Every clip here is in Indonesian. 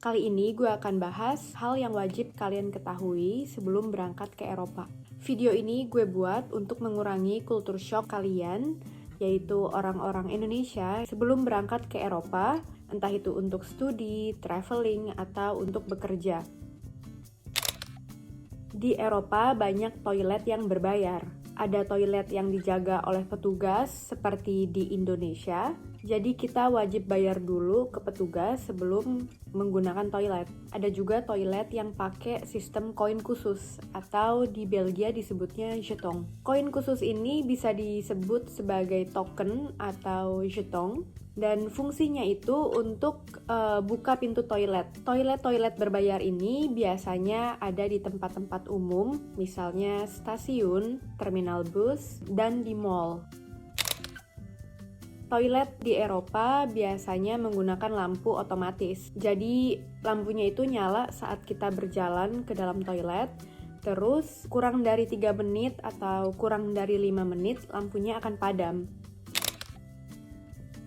Kali ini gue akan bahas hal yang wajib kalian ketahui sebelum berangkat ke Eropa. Video ini gue buat untuk mengurangi kultur shock kalian, yaitu orang-orang Indonesia sebelum berangkat ke Eropa, entah itu untuk studi, traveling, atau untuk bekerja. Di Eropa banyak toilet yang berbayar. Ada toilet yang dijaga oleh petugas seperti di Indonesia. Jadi kita wajib bayar dulu ke petugas sebelum menggunakan toilet. Ada juga toilet yang pakai sistem koin khusus atau di Belgia disebutnya jeton. Koin khusus ini bisa disebut sebagai token atau jeton. Dan fungsinya itu untuk buka pintu toilet. Toilet berbayar ini biasanya ada di tempat-tempat umum, misalnya stasiun, terminal bus, dan di mall. Toilet di Eropa biasanya menggunakan lampu otomatis. Jadi lampunya itu nyala saat kita berjalan ke dalam toilet. Terus kurang dari 3 menit atau kurang dari 5 menit lampunya akan padam.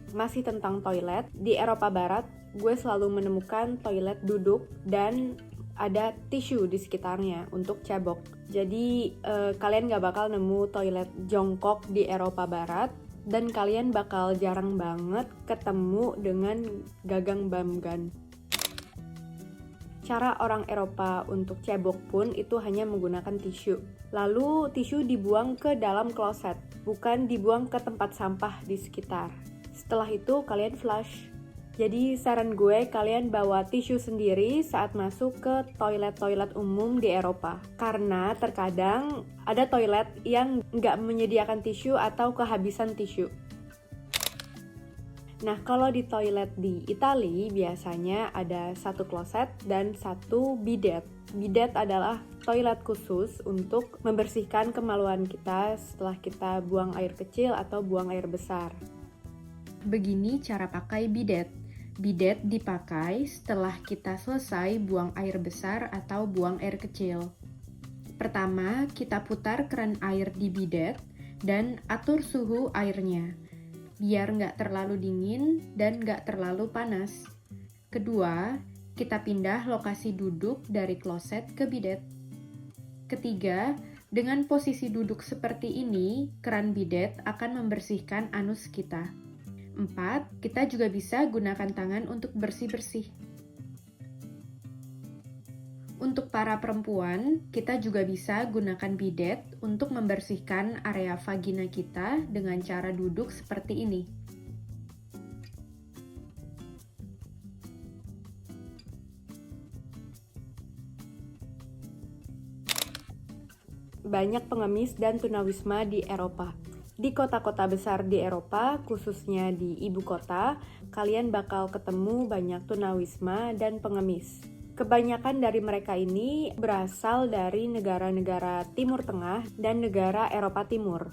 Masih tentang toilet, di Eropa Barat gue selalu menemukan toilet duduk dan ada tisu di sekitarnya untuk cebok. Jadi kalian gak bakal nemu toilet jongkok di Eropa Barat dan kalian bakal jarang banget ketemu dengan gagang bamgan. Cara orang Eropa untuk cebok pun itu hanya menggunakan tisu. Lalu tisu dibuang ke dalam kloset, bukan dibuang ke tempat sampah di sekitar. Setelah itu kalian flush. Jadi saran gue kalian bawa tisu sendiri saat masuk ke toilet-toilet umum di Eropa. Karena terkadang ada toilet yang nggak menyediakan tisu atau kehabisan tisu. Nah, kalau di toilet di Italia biasanya ada satu kloset dan satu bidet. Bidet adalah toilet khusus untuk membersihkan kemaluan kita setelah kita buang air kecil atau buang air besar. Begini cara pakai bidet. Bidet dipakai setelah kita selesai buang air besar atau buang air kecil. Pertama, kita putar keran air di bidet dan atur suhu airnya, biar nggak terlalu dingin dan nggak terlalu panas. Kedua, kita pindah lokasi duduk dari kloset ke bidet. Ketiga, dengan posisi duduk seperti ini, keran bidet akan membersihkan anus kita. 4. Kita juga bisa gunakan tangan untuk bersih-bersih. Untuk para perempuan, kita juga bisa gunakan bidet untuk membersihkan area vagina kita dengan cara duduk seperti ini. Banyak pengemis dan tunawisma di Eropa. Di kota-kota besar di Eropa, khususnya di ibu kota, kalian bakal ketemu banyak tunawisma dan pengemis. Kebanyakan dari mereka ini berasal dari negara-negara Timur Tengah dan negara Eropa Timur.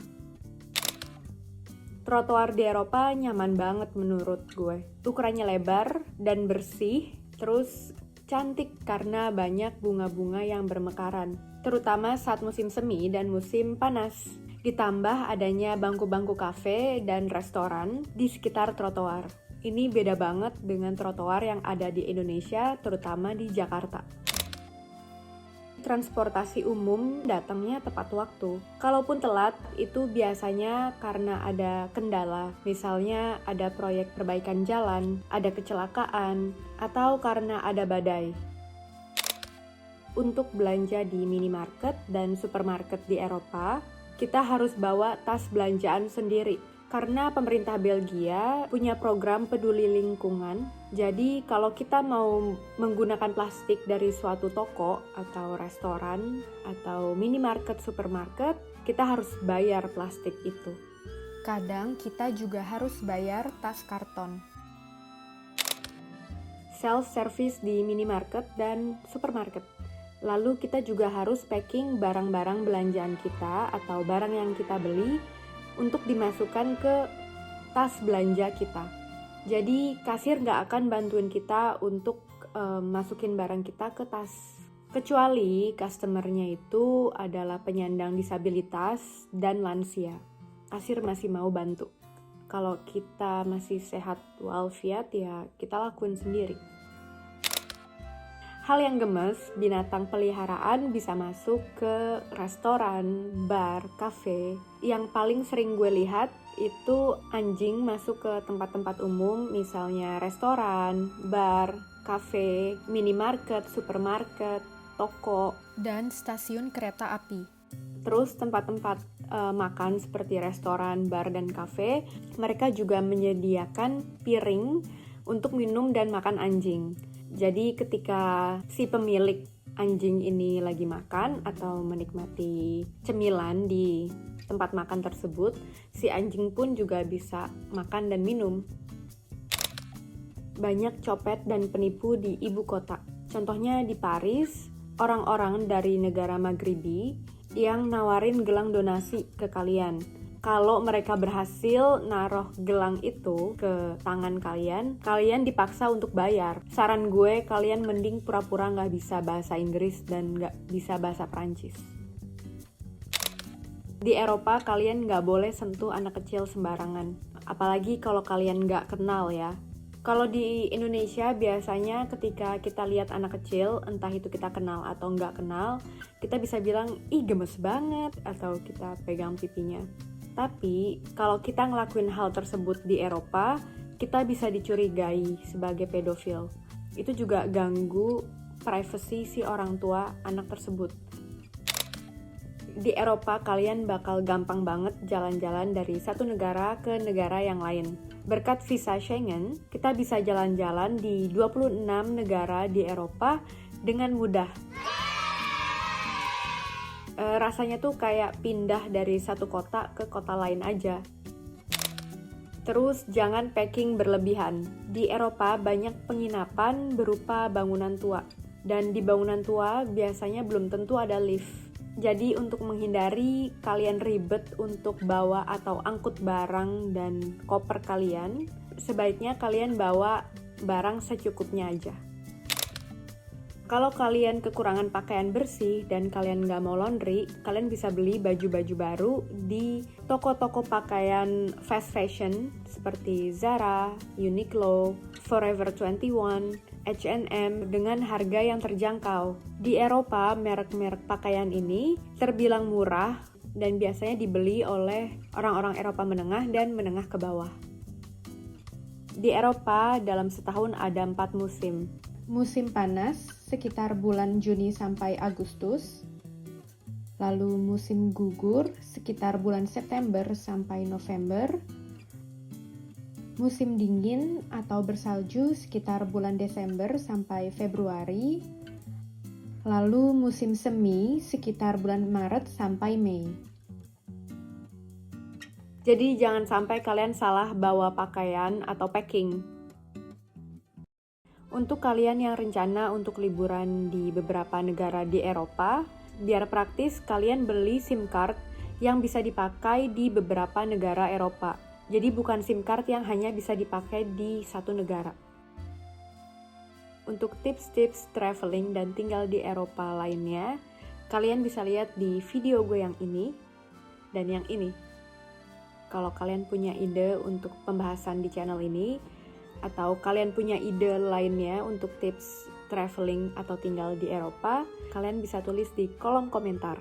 Trotoar di Eropa nyaman banget menurut gue. Ukurannya lebar dan bersih, terus cantik karena banyak bunga-bunga yang bermekaran, terutama saat musim semi dan musim panas. Ditambah adanya bangku-bangku kafe dan restoran di sekitar trotoar. Ini beda banget dengan trotoar yang ada di Indonesia, terutama di Jakarta. Transportasi umum datangnya tepat waktu. Kalaupun telat, itu biasanya karena ada kendala. Misalnya ada proyek perbaikan jalan, ada kecelakaan, atau karena ada badai. Untuk belanja di minimarket dan supermarket di Eropa, kita harus bawa tas belanjaan sendiri. Karena pemerintah Belgia punya program peduli lingkungan, jadi kalau kita mau menggunakan plastik dari suatu toko atau restoran atau minimarket supermarket, kita harus bayar plastik itu. Kadang kita juga harus bayar tas karton. Self-service di minimarket dan supermarket. Lalu kita juga harus packing barang-barang belanjaan kita atau barang yang kita beli untuk dimasukkan ke tas belanja kita. Jadi kasir nggak akan bantuin kita untuk masukin barang kita ke tas. Kecuali customernya itu adalah penyandang disabilitas dan lansia. Kasir masih mau bantu. Kalau kita masih sehat walafiat ya kita lakuin sendiri. hal yang gemes, binatang peliharaan bisa masuk ke restoran, bar, kafe. Yang paling sering gue lihat itu anjing masuk ke tempat-tempat umum, misalnya restoran, bar, kafe, minimarket, supermarket, toko, dan stasiun kereta api. Terus tempat-tempat makan seperti restoran, bar, dan kafe, mereka juga menyediakan piring untuk minum dan makan anjing. Jadi ketika si pemilik anjing ini lagi makan atau menikmati cemilan di tempat makan tersebut, si anjing pun juga bisa makan dan minum. Banyak copet dan penipu di ibu kota. Contohnya di Paris, orang-orang dari negara Maghribi yang nawarin gelang donasi ke kalian. Kalau mereka berhasil naruh gelang itu ke tangan kalian, kalian dipaksa untuk bayar. Saran gue, kalian mending pura-pura nggak bisa bahasa Inggris dan nggak bisa bahasa Prancis. Di Eropa, kalian nggak boleh sentuh anak kecil sembarangan. Apalagi kalau kalian nggak kenal ya. Kalau di Indonesia, biasanya ketika kita lihat anak kecil, entah itu kita kenal atau nggak kenal, kita bisa bilang, ih gemes banget, atau kita pegang pipinya. Tapi, kalau kita ngelakuin hal tersebut di Eropa, kita bisa dicurigai sebagai pedofil. Itu juga ganggu privasi si orang tua anak tersebut. Di Eropa, kalian bakal gampang banget jalan-jalan dari satu negara ke negara yang lain. Berkat visa Schengen, kita bisa jalan-jalan di 26 negara di Eropa dengan mudah. Rasanya tuh kayak pindah dari satu kota ke kota lain aja. Terus jangan packing berlebihan. Di Eropa banyak penginapan berupa bangunan tua. Dan di bangunan tua biasanya belum tentu ada lift. Jadi untuk menghindari kalian ribet untuk bawa atau angkut barang dan koper kalian, sebaiknya kalian bawa barang secukupnya aja. Kalau kalian kekurangan pakaian bersih dan kalian nggak mau laundry, kalian bisa beli baju-baju baru di toko-toko pakaian fast fashion seperti Zara, Uniqlo, Forever 21, H&M dengan harga yang terjangkau. Di Eropa, merek-merek pakaian ini terbilang murah dan biasanya dibeli oleh orang-orang Eropa menengah dan menengah ke bawah. Di Eropa, dalam setahun ada 4 musim. Musim panas sekitar bulan Juni sampai Agustus. Lalu musim gugur sekitar bulan September sampai November. Musim dingin atau bersalju sekitar bulan Desember sampai Februari. Lalu musim semi sekitar bulan Maret sampai Mei. Jadi jangan sampai kalian salah bawa pakaian atau packing. Untuk kalian yang rencana untuk liburan di beberapa negara di Eropa, biar praktis kalian beli SIM card yang bisa dipakai di beberapa negara Eropa. Jadi bukan SIM card yang hanya bisa dipakai di satu negara. Untuk tips-tips traveling dan tinggal di Eropa lainnya, kalian bisa lihat di video gue yang ini dan yang ini. Kalau kalian punya ide untuk pembahasan di channel ini, atau kalian punya ide lainnya untuk tips traveling atau tinggal di Eropa, kalian bisa tulis di kolom komentar.